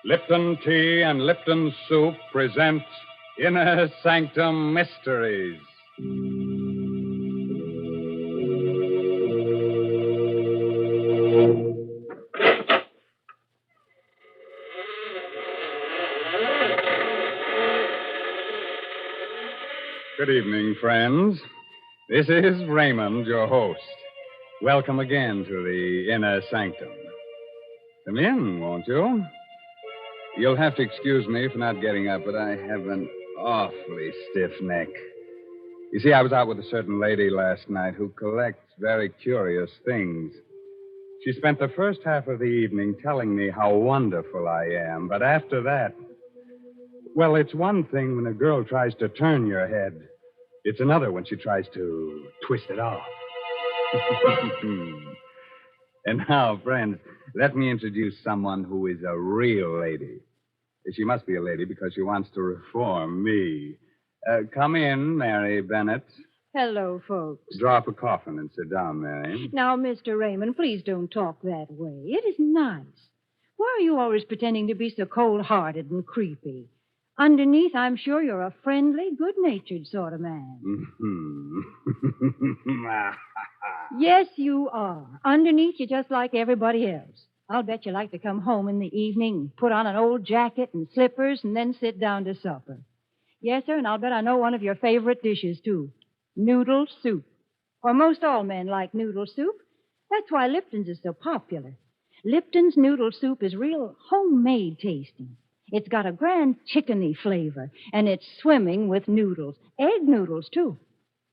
Lipton Tea and Lipton Soup present Inner Sanctum Mysteries. Good evening, friends. This is Raymond, your host. Welcome again to the Inner Sanctum. Come in, won't you? You'll have to excuse me for not getting up, but I have an awfully stiff neck. You see, I was out with a certain lady last night who collects very curious things. She spent the first half of the evening telling me how wonderful I am, but after that, well, it's one thing when a girl tries to turn your head. It's another when she tries to twist it off. And now, friends, let me introduce someone who is a real lady. She must be a lady because she wants to reform me. Come in, Mary Bennett. Hello, folks. Draw up a coffin and sit down, Mary. Now, Mr. Raymond, please don't talk that way. It isn't nice. Why are you always pretending to be so cold-hearted and creepy? Underneath, I'm sure you're a friendly, good-natured sort of man. Yes, you are. Underneath, you're just like everybody else. I'll bet you like to come home in the evening, put on an old jacket and slippers, and then sit down to supper. Yes, sir, and I'll bet I know one of your favorite dishes, too. Noodle soup. For most all men like noodle soup. That's why Lipton's is so popular. Lipton's noodle soup is real homemade tasting. It's got a grand chickeny flavor, and it's swimming with noodles. Egg noodles, too.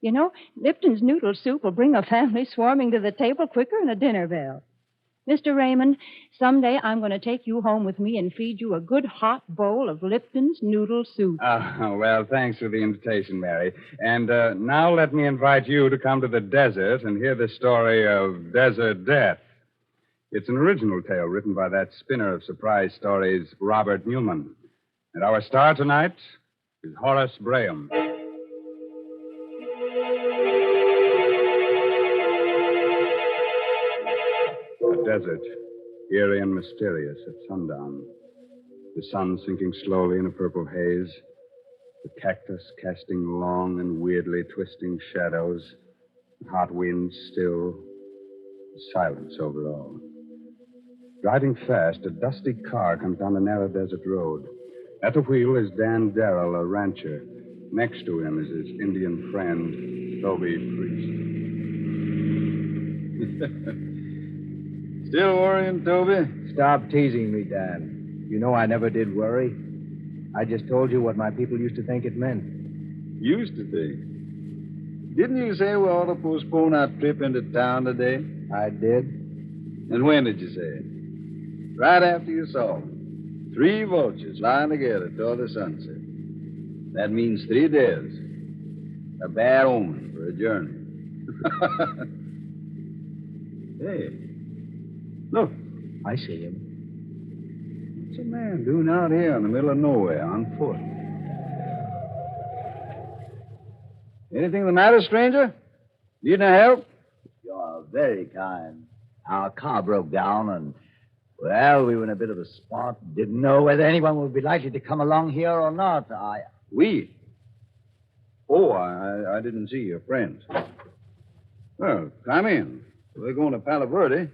You know, Lipton's noodle soup will bring a family swarming to the table quicker than a dinner bell. Mr. Raymond, someday I'm going to take you home with me and feed you a good hot bowl of Lipton's noodle soup. Well, thanks for the invitation, Mary. And now let me invite you to come to the desert and hear the story of Desert Death. It's an original tale written by that spinner of surprise stories, Robert Newman. And our star tonight is Horace Braham. Desert, eerie and mysterious at sundown. The sun sinking slowly in a purple haze. The cactus casting long and weirdly twisting shadows. The hot winds still. Silence over all. Driving fast, a dusty car comes down the narrow desert road. At the wheel is Dan Darrell, a rancher. Next to him is his Indian friend, Toby Priest. Still worrying, Toby? Stop teasing me, Dan. You know I never did worry. I just told you what my people used to think it meant. Used to think. Didn't you say we ought to postpone our trip into town today? I did. And when did you say it? Right after you saw them. 3 vultures lying together toward the sunset. That means 3 days. A bad omen for a journey. Hey. Look. I see him. What's a man doing out here in the middle of nowhere on foot? Anything the matter, stranger? Need any help? You're very kind. Our car broke down, and, well, we were in a bit of a spot. Didn't know whether anyone would be likely to come along here or not. We? Oh, I didn't see your friends. Well, come in. We're going to Palo Verde.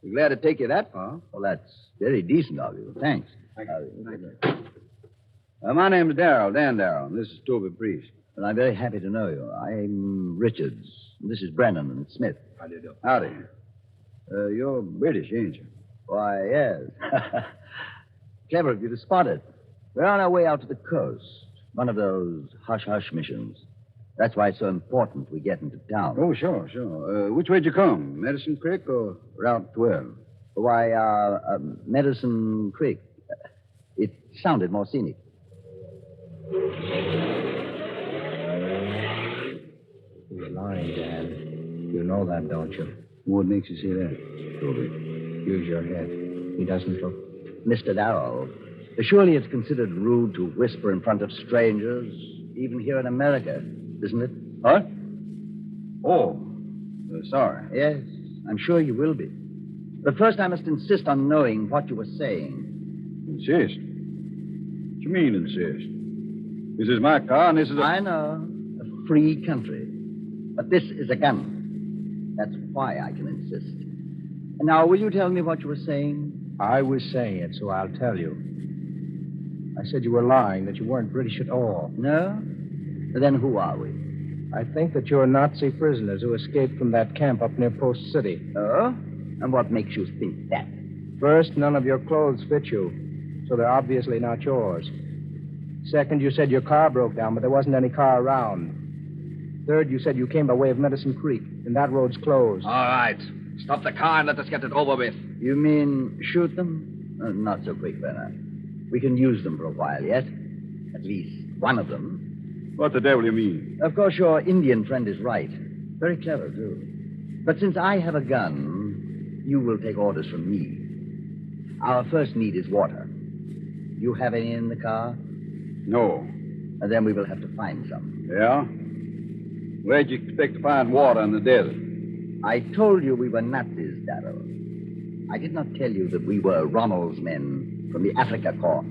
We're glad to take you that far. Well, that's very decent of you. Thanks. My name's Darrell, Dan Darrell, and this is Toby Priest. Well, I'm very happy to know you. I'm Richards. This is Brennan and Smith. How do you do? Howdy. You're British, ain't you? Why, yes. Clever of you to spot it. We're on our way out to the coast. One of those hush-hush missions. That's why it's so important we get into town. Oh, sure. Which way'd you come? Medicine Creek or Route 12? Why, Medicine Creek. It sounded more scenic. He's lying, Dan. You know that, don't you? What makes you say that, Toby? Use your head. He doesn't look. Mr. Darrell, surely it's considered rude to whisper in front of strangers, even here in America, isn't it? What? Oh, sorry. Yes, I'm sure you will be. But first, I must insist on knowing what you were saying. Insist? What you mean, insist? This is my car, and this is I know. A free country. But this is a gun. That's why I can insist. And now, will you tell me what you were saying? I was saying it, so I'll tell you. I said you were lying, that you weren't British at all. No? Then who are we? I think that you're Nazi prisoners who escaped from that camp up near Post City. Oh? And what makes you think that? First, none of your clothes fit you, so they're obviously not yours. Second, you said your car broke down, but there wasn't any car around. Third, you said you came by way of Medicine Creek, and that road's closed. All right. Stop the car and let us get it over with. You mean shoot them? Not so quick, Bernard. We can use them for a while yet. At least one of them. What the devil do you mean? Of course, your Indian friend is right. Very clever, too. But since I have a gun, you will take orders from me. Our first need is water. Do you have any in the car? No. And then we will have to find some. Yeah? Where'd you expect to find water in the desert? I told you we were Nazis, Darrell. I did not tell you that we were Rommel's men from the Africa Corps.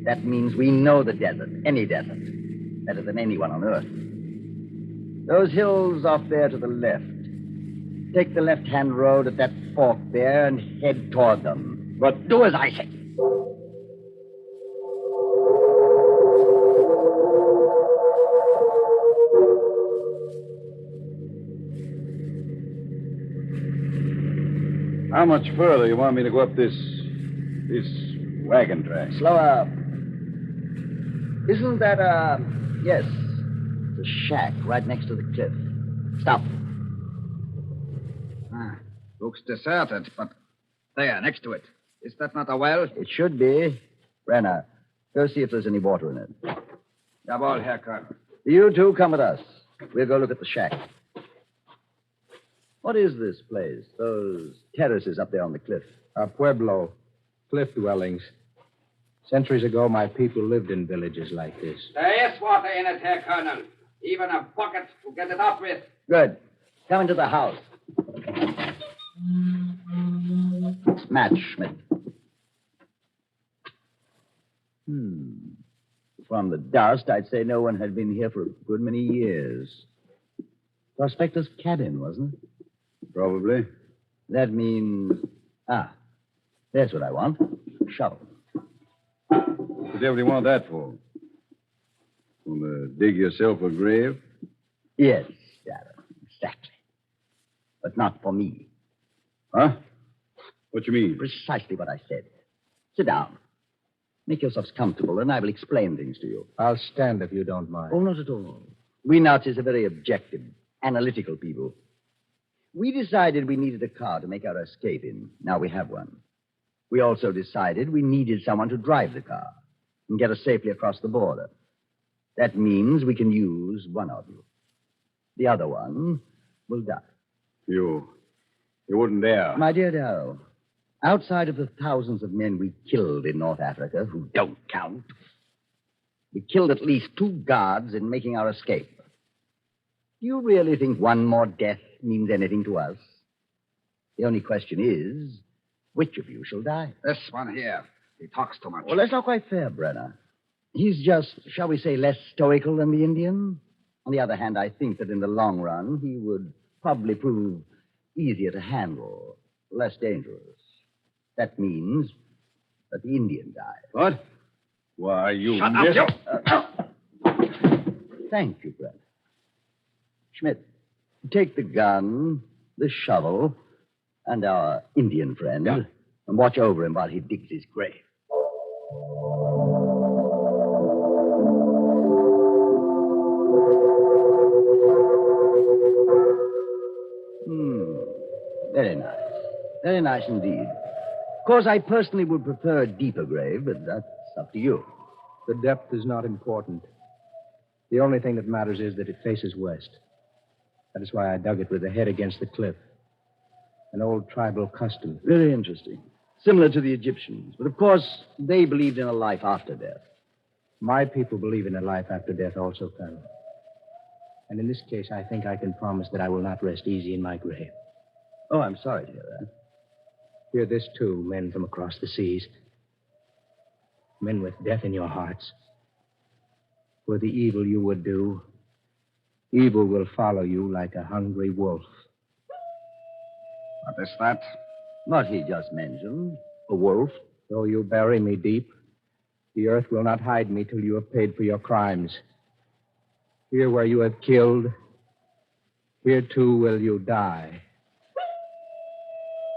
That means we know the desert, any desert, better than anyone on Earth. Those hills off there to the left. Take the left-hand road at that fork there and head toward them. But do as I say. How much further you want me to go up this wagon track? Slow up. Isn't that yes, the shack right next to the cliff. Stop. Looks deserted, but there, next to it. Is that not a well? It should be. Brenner, go see if there's any water in it. Jawohl, Herr Colonel. You two come with us. We'll go look at the shack. What is this place? Those terraces up there on the cliff. A pueblo. Cliff dwellings. Centuries ago, my people lived in villages like this. There is water in it, Herr Colonel. Even a bucket to get it up with. Good. Come into the house. Match, Schmidt. From the dust, I'd say no one had been here for a good many years. Prospector's cabin, wasn't it? Probably. That means... there's what I want. Shovel. What the devil do you want that for? Want to dig yourself a grave? Yes, Darrell, exactly. But not for me. Huh? What you mean? Precisely what I said. Sit down. Make yourselves comfortable, and I will explain things to you. I'll stand if you don't mind. Oh, not at all. We Nazis are very objective, analytical people. We decided we needed a car to make our escape in. Now we have one. We also decided we needed someone to drive the car and get us safely across the border. That means we can use one of you. The other one will die. You wouldn't dare. My dear Darrell, outside of the thousands of men we killed in North Africa, who don't count, we killed at least 2 guards in making our escape. Do you really think one more death means anything to us? The only question is, which of you shall die? This one here. He talks too much. Well, that's not quite fair, Brenner. He's just, shall we say, less stoical than the Indian. On the other hand, I think that in the long run, he would probably prove easier to handle, less dangerous. That means that the Indian dies. What? Why, you... Shut up, you! Thank you, Brenner. Schmidt, take the gun, the shovel, and our Indian friend, and watch over him while he digs his grave. Very nice. Very nice indeed. Of course, I personally would prefer a deeper grave, but that's up to you. The depth is not important. The only thing that matters is that it faces west. That is why I dug it with the head against the cliff. An old tribal custom. Very interesting. Similar to the Egyptians. But of course, they believed in a life after death. My people believe in a life after death also, Colonel. And in this case, I think I can promise that I will not rest easy in my grave. Oh, I'm sorry to hear that. Hear this, too, men from across the seas. Men with death in your hearts. For the evil you would do, evil will follow you like a hungry wolf. What is that? What he just mentioned. A wolf. Though you bury me deep, the earth will not hide me till you have paid for your crimes. Here where you have killed, here too will you die.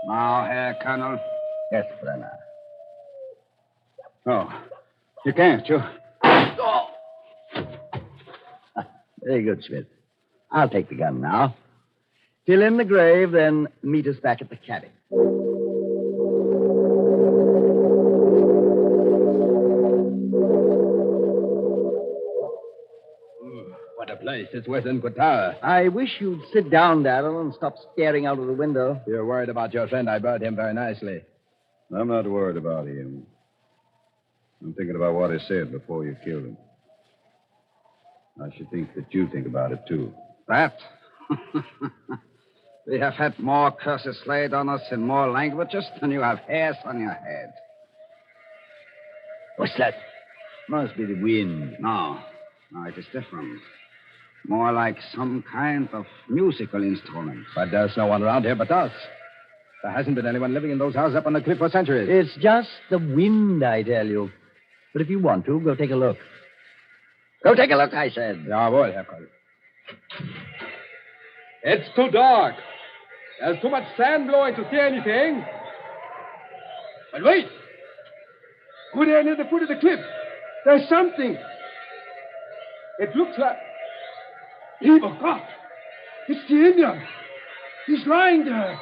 Now, Herr Colonel. Yes, Brenner. Oh, you can't, you. Very good, Schmidt. I'll take the gun now. Till in the grave, then meet us back at the cabin. What a place. It's worse than Qatar. I wish you'd sit down, Darrell, and stop staring out of the window. You're worried about your friend. I buried him very nicely. I'm not worried about him. I'm thinking about what he said before you killed him. I should think that you think about it, too. That? We have had more curses laid on us in more languages than you have hairs on your head. What's that? Must be the wind. No, it is different. More like some kind of musical instrument. But there's no one around here but us. There hasn't been anyone living in those houses up on the cliff for centuries. It's just the wind, I tell you. But if you want to, go take a look. Go take a look, I said. Jawohl, Herr Koll. It's too dark. There's too much sand blowing to see anything. But wait. Over there near the foot of the cliff, there's something. It looks like... Lieber Gott! It's the Indian. He's lying there,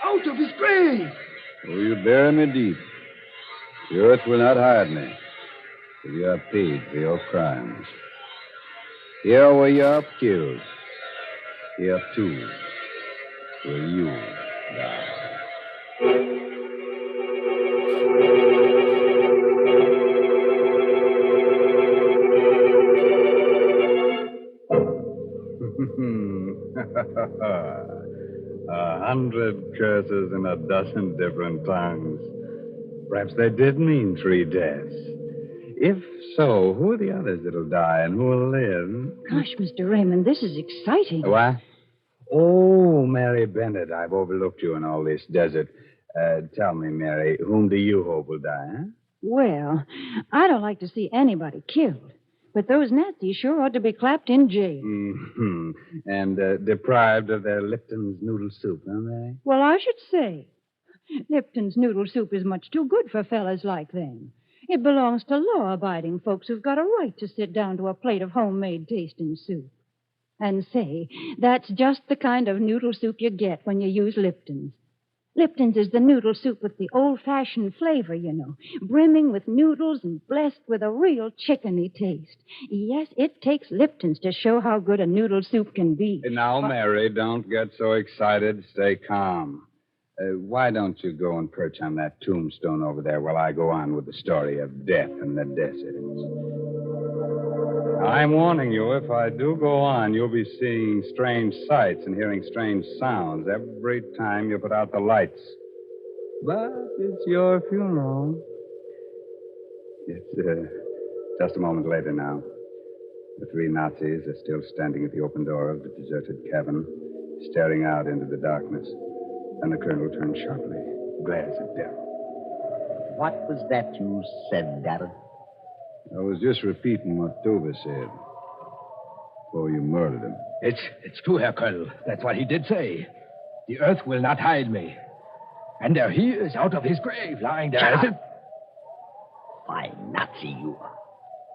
out of his grave. Oh, you bury me deep. The earth will not hide me till you have paid for your crimes. Here where you are killed, here too will you die. A 100 curses in a dozen different tongues. Perhaps they did mean 3 deaths. If so, who are the others that'll die and who will live? Gosh, Mr. Raymond, this is exciting. What? Oh, Mary Bennett, I've overlooked you in all this desert. Tell me, Mary, whom do you hope will die, huh? Well, I don't like to see anybody killed. But those Nazis sure ought to be clapped in jail. Mm-hmm. And deprived of their Lipton's noodle soup, aren't they? Well, I should say. Lipton's noodle soup is much too good for fellas like them. It belongs to law-abiding folks who've got a right to sit down to a plate of homemade tasting soup. And say, that's just the kind of noodle soup you get when you use Lipton's. Lipton's is the noodle soup with the old-fashioned flavor, you know, brimming with noodles and blessed with a real chickeny taste. Yes, it takes Lipton's to show how good a noodle soup can be. Now, Mary, don't get so excited. Stay calm. Why don't you go and perch on that tombstone over there while I go on with the story of death in the desert? I'm warning you, if I do go on, you'll be seeing strange sights and hearing strange sounds every time you put out the lights. But it's your funeral. It's just a moment later now. The 3 Nazis are still standing at the open door of the deserted cabin, staring out into the darkness. Then the colonel turns sharply, glares at them. What was that you said, Darrell? I was just repeating what Tova said before you murdered him. It's true, Herr Colonel. That's what he did say. The earth will not hide me. And there he is out of his grave, lying there. Shut up. Fine Nazi you are.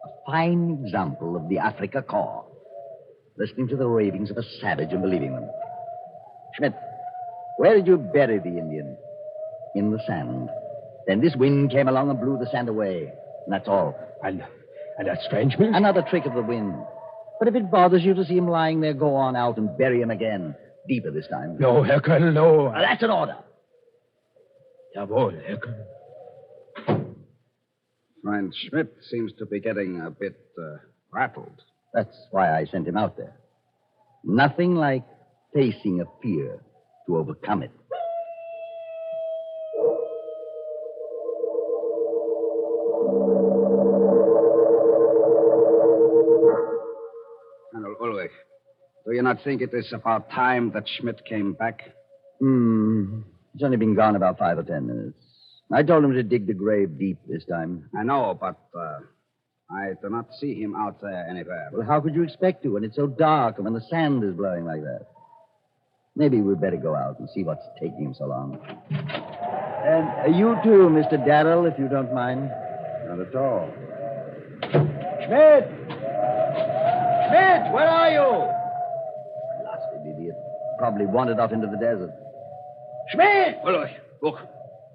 A fine example of the Africa Corps. Listening to the ravings of a savage and believing them. Schmidt, where did you bury the Indian? In the sand. Then this wind came along and blew the sand away. And that's all. And that strange man? Another trick of the wind. But if it bothers you to see him lying there, go on out and bury him again. Deeper this time. No, Herr Colonel, no. Well, that's an order. Jawohl, Herr Colonel. Friend Schmidt seems to be getting a bit rattled. That's why I sent him out there. Nothing like facing a fear to overcome it. Colonel Ulrich, do you not think it is about time that Schmidt came back? He's only been gone about 5 or 10 minutes. I told him to dig the grave deep this time. I know, but I do not see him out there anywhere. Well, how could you expect to when it's so dark and when the sand is blowing like that? Maybe we'd better go out and see what's taking him so long. And you too, Mr. Darrell, if you don't mind. Not at all. Schmidt! Schmidt, where are you? Blasted idiot. Probably wandered off into the desert. Schmidt! Ulrich, look.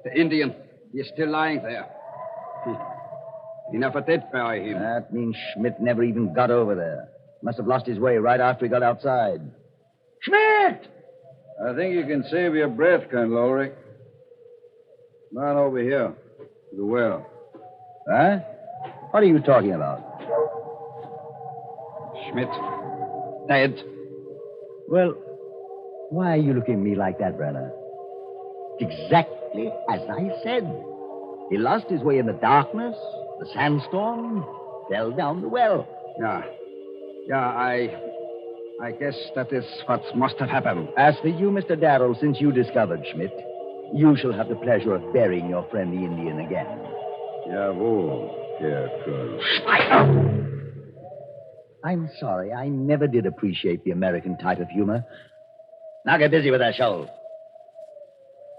The Indian. He is still lying there. He never did bury him. That means Schmidt never even got over there. Must have lost his way right after he got outside. Schmidt! I think you can save your breath, Colonel Ulrich. Come on over here. To the well. Huh? What are you talking about? Schmidt. Dead. Well, why are you looking at me like that, Brenner? Exactly as I said. He lost his way in the darkness, the sandstorm, fell down the well. Yeah, I guess that is what must have happened. As for you, Mr. Darrell, since you discovered Schmidt, you shall have the pleasure of burying your friend the Indian again. Jawohl, Herr Colonel. I'm sorry. I never did appreciate the American type of humor. Now get busy with that shovel.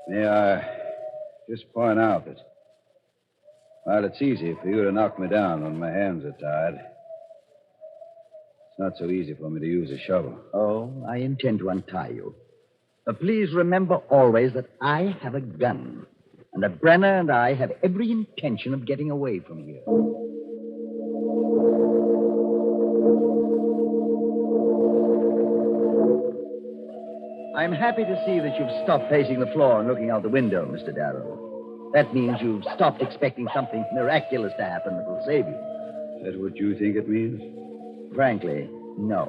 May I just point out that while it's easy for you to knock me down when my hands are tied, it's not so easy for me to use a shovel. Oh, I intend to untie you. But please remember always that I have a gun, and that Brenner and I have every intention of getting away from here. I'm happy to see that you've stopped pacing the floor and looking out the window, Mr. Darrow. That means you've stopped expecting something miraculous to happen that will save you. Is that what you think it means? Frankly, no.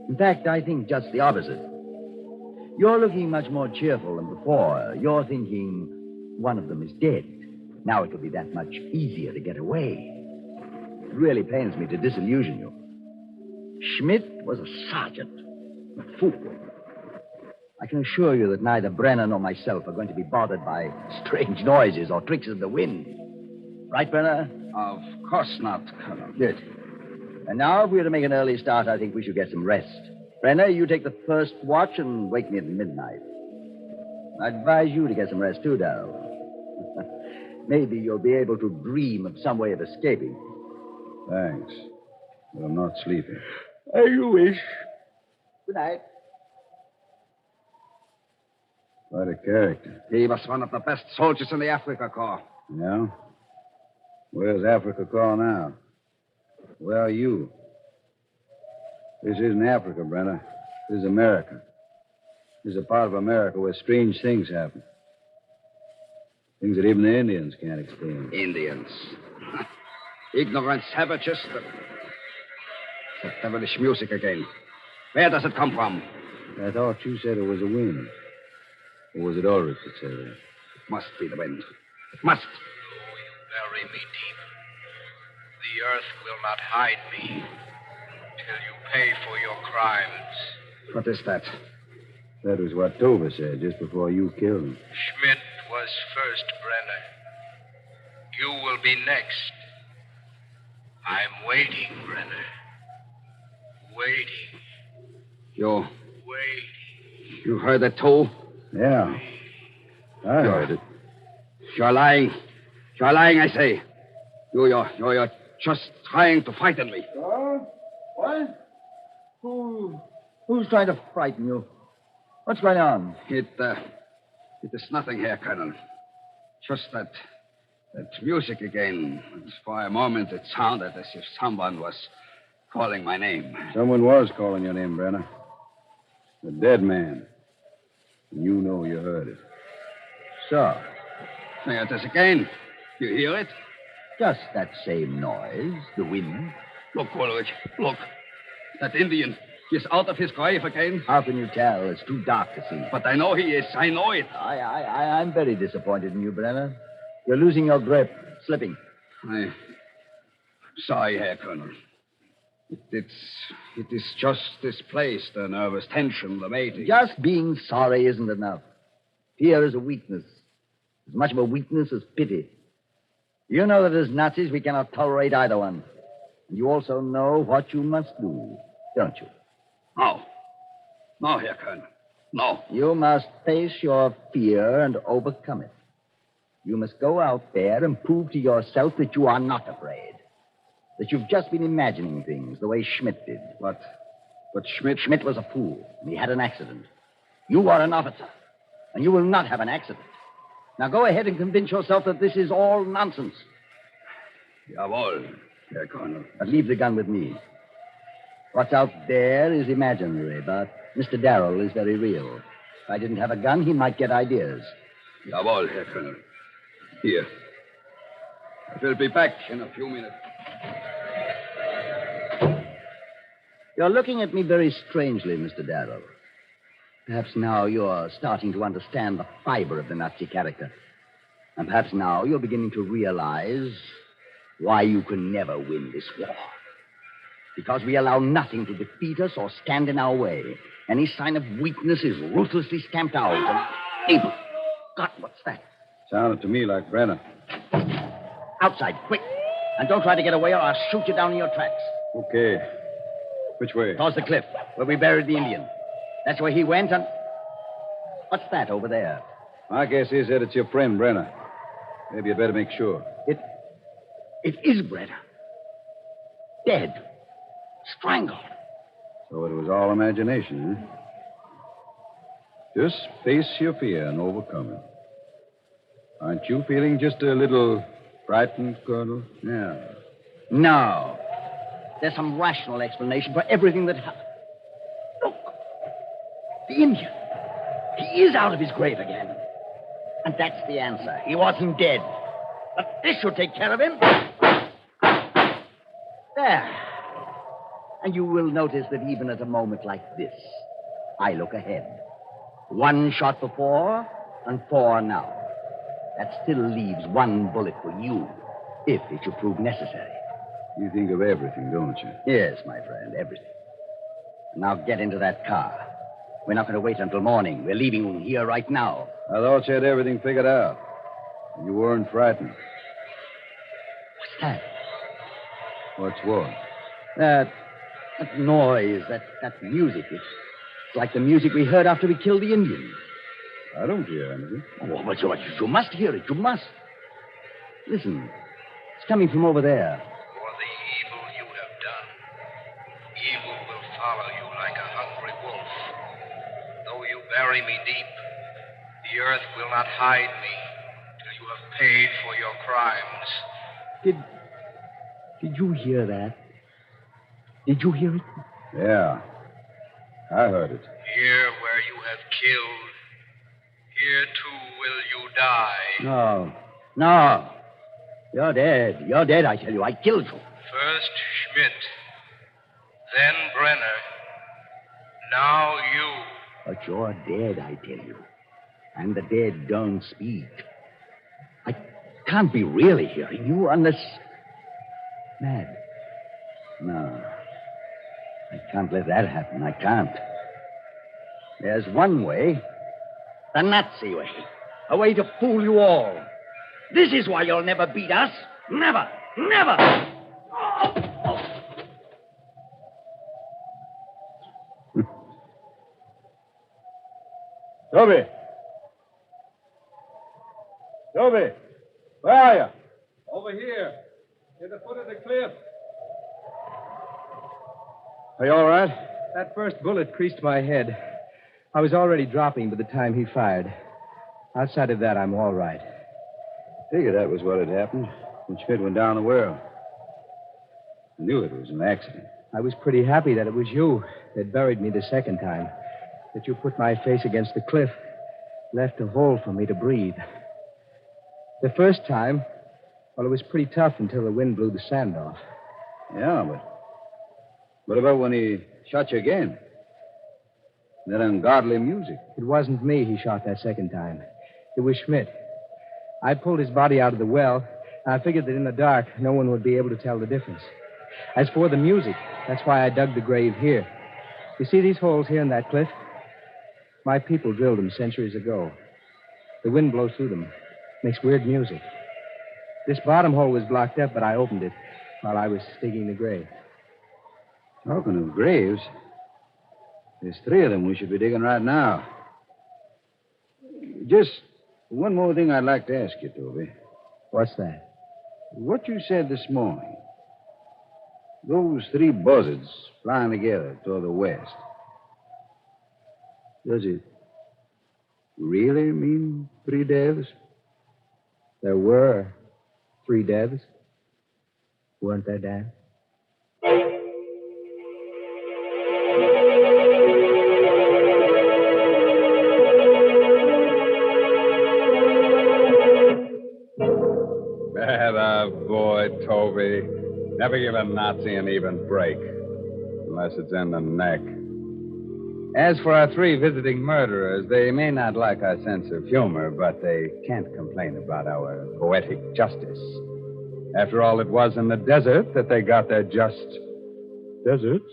In fact, I think just the opposite. You're looking much more cheerful than before. You're thinking one of them is dead. Now it will be that much easier to get away. It really pains me to disillusion you. Schmidt was a sergeant, a fool. I can assure you that neither Brenner nor myself are going to be bothered by strange noises or tricks of the wind. Right, Brenner? Of course not, Colonel. Good. And now, if we're to make an early start, I think we should get some rest. Brenner, you take the first watch and wake me at midnight. I advise you to get some rest, too, Darrell. Maybe you'll be able to dream of some way of escaping. Thanks. But I'm not sleeping. As you wish. Good night. Quite a character. He was one of the best soldiers in the Africa Corps. Yeah? Where's Africa Corps now? Where are you? This isn't Africa, Brenner. This is America. This is a part of America where strange things happen. Things that even the Indians can't explain. Indians. Ignorant savages. That devilish music again. Where does it come from? I thought you said it was the wind. Or was it Ulrich that said that? It must be the wind. It must. Though you bury me deep, the earth will not hide me till you pay for your crimes. What is that? That was what Tova said just before you killed him. Schmidt was first, Brenner. You will be next. I'm waiting, Brenner. Waiting. You Waiting. heard it too? Yeah. I heard it. You're lying. You're lying, I say. You're just trying to frighten me. What? Who's trying to frighten you? What's going on? It is nothing here, Colonel. Just that music again. For a moment, it sounded as if someone was calling my name. Someone was calling your name, Brenner. A dead man. You know you heard it. So, There it is again. You hear it? just that same noise, the wind. Look, Ulrich. Look. That Indian. He's out of his grave again. How can you tell? It's too dark to see. But I know he is. I know it. I'm very disappointed in you, Brenner. You're losing your grip, slipping. I'm sorry, Herr Colonel. It is just this place, the nervous tension, the waiting. Just being sorry isn't enough. Fear is a weakness. As much of a weakness as pity. You know that as Nazis we cannot tolerate either one. And you also know what you must do, don't you? No. No, Herr Colonel. No. You must face your fear and overcome it. You must go out there and prove to yourself that you are not afraid. That you've just been imagining things the way Schmidt did. But Schmidt... Schmidt was a fool, and he had an accident. You are an officer, and you will not have an accident. Now go ahead and convince yourself that this is all nonsense. Jawohl, Herr Colonel. But leave the gun with me. What's out there is imaginary, but Mr. Darrell is very real. If I didn't have a gun, he might get ideas. Jawohl, Herr Colonel. Here. I will be back in a few minutes. You're looking at me very strangely, Mr. Darrell. Perhaps now you're starting to understand the fiber of the Nazi character. And perhaps now you're beginning to realize why you can never win this war. Because we allow nothing to defeat us or stand in our way. Any sign of weakness is ruthlessly stamped out. And... Abel! God, what's that? Sounded to me like Brenner. Outside, quick. And don't try to get away or I'll shoot you down in your tracks. Okay. Which way? Towards the cliff, where we buried the Indian. That's where he went and... What's that over there? My guess is that it's your friend, Brenner. Maybe you better make sure. It is Brenner. Dead. Strangled. So it was all imagination, huh? Just face your fear and overcome it. Aren't you feeling just a little frightened, Colonel? No. No. There's some rational explanation for everything that happened. Look. The Indian. He is out of his grave again. And that's the answer. He wasn't dead. But this should take care of him. There. And you will notice that even at a moment like this, I look ahead. 1 shot before and 4 now. That still leaves 1 bullet for you, if it should prove necessary. You think of everything, don't you? Yes, my friend, everything. Now get into that car. We're not going to wait until morning. We're leaving here right now. I thought you had everything figured out. You weren't frightened. What's that? What's what? That noise, that music. It's like the music we heard after we killed the Indian. I don't hear anything. Oh, but you must hear it. You must. Listen. It's coming from over there. For the evil you have done, evil will follow you like a hungry wolf. Though you bury me deep, the earth will not hide me till you have paid for your crimes. Did you hear that? Did you hear it? Yeah. I heard it. Here where you have killed, here too will you die. No. You're dead. You're dead, I tell you. I killed you. First Schmidt, then Brenner, now you. But you're dead, I tell you. And the dead don't speak. I can't be really hearing you unless... Mad. No. I can't let that happen. I can't. There's one way. The Nazi way. A way to fool you all. This is why you'll never beat us. Never. Never. Toby! Toby! Where are you? Over here. Near the foot of the cliff. Are you all right? That first bullet creased my head. I was already dropping by the time he fired. Outside of that, I'm all right. Figured that was what had happened when Schmidt went down the well. I knew it was an accident. I was pretty happy that it was you that buried me the second time. That you put my face against the cliff, left a hole for me to breathe. The first time, well, it was pretty tough until the wind blew the sand off. Yeah, but what about when he Shot you again. That ungodly music. It wasn't me he shot that second time. It was Schmidt. I pulled his body out of the well. I figured that in the dark, no one would be able to tell the difference. As for the music, that's why I dug the grave here. You see these holes here in that cliff? My people drilled them centuries ago. The wind blows through them. Makes weird music. This bottom hole was blocked up, but I opened it while I was digging the grave. Talking of graves, there's 3 of them we should be digging right now. Just one more thing I'd like to ask you, Toby. What's that? What you said this morning. Those 3 buzzards flying together toward the west. Does it really mean 3 deaths? There were 3 deaths. Weren't there, Dan? Better boy, Toby. Never give a Nazi an even break. Unless it's in the neck. As for our 3 visiting murderers, they may not like our sense of humor, but they can't complain about our poetic justice. After all, it was in the desert that they got their just deserts.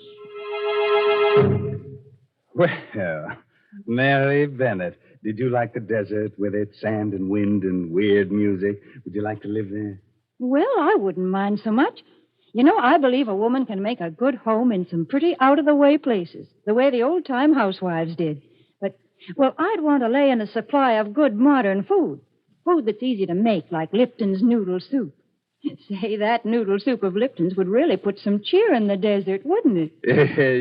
Well, Mary Bennett, did you like the desert with its sand and wind and weird music? Would you like to live there? Well, I wouldn't mind so much. You know, I believe a woman can make a good home in some pretty out-of-the-way places, the way the old-time housewives did. But, well, I'd want to lay in a supply of good modern food. Food that's easy to make, like Lipton's noodle soup. Say, that noodle soup of Lipton's would really put some cheer in the desert, wouldn't it?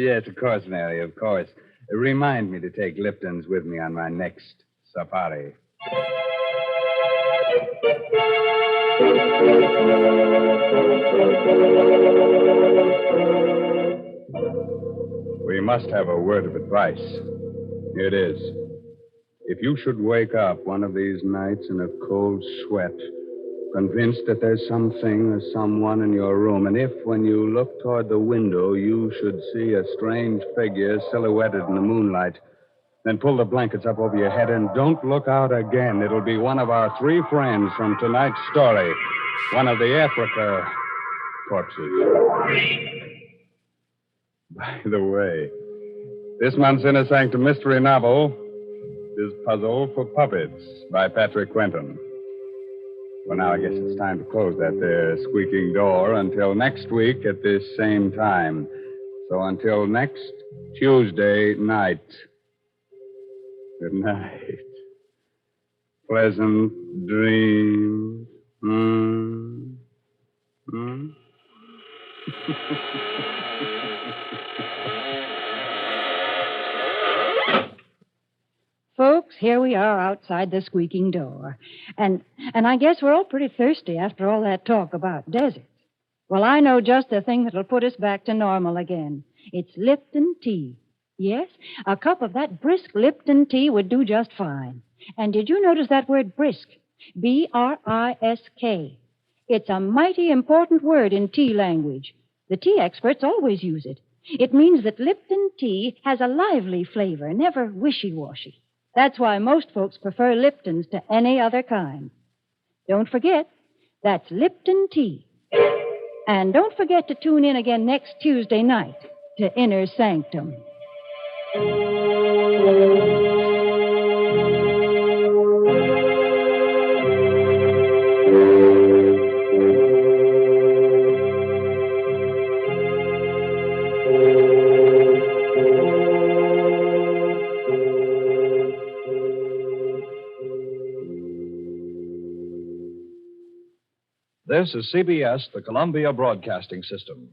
Yes, of course, Mary, of course. Remind me to take Lipton's with me on my next safari. We must have a word of advice. Here it is. If you should wake up one of these nights in a cold sweat, convinced that there's something or someone in your room, and if, when you look toward the window, you should see a strange figure silhouetted in the moonlight, then pull the blankets up over your head and don't look out again. It'll be one of our 3 friends from tonight's story, one of the Africa corpses. By the way, this month's Inner Sanctum mystery novel is Puzzle for Puppets by Patrick Quentin. Well, now I guess it's time to close that there squeaking door until next week at this same time. So until next Tuesday night. Good night. Pleasant dreams. Folks, here we are outside the squeaking door. And I guess we're all pretty thirsty after all that talk about deserts. Well, I know just the thing that'll put us back to normal again. It's Lipton tea. Yes, a cup of that brisk Lipton tea would do just fine. And did you notice that word brisk? B-R-I-S-K. It's a mighty important word in tea language. The tea experts always use it. It means that Lipton tea has a lively flavor, never wishy-washy. That's why most folks prefer Lipton's to any other kind. Don't forget, that's Lipton tea. And don't forget to tune in again next Tuesday night to Inner Sanctum. This is CBS, the Columbia Broadcasting System.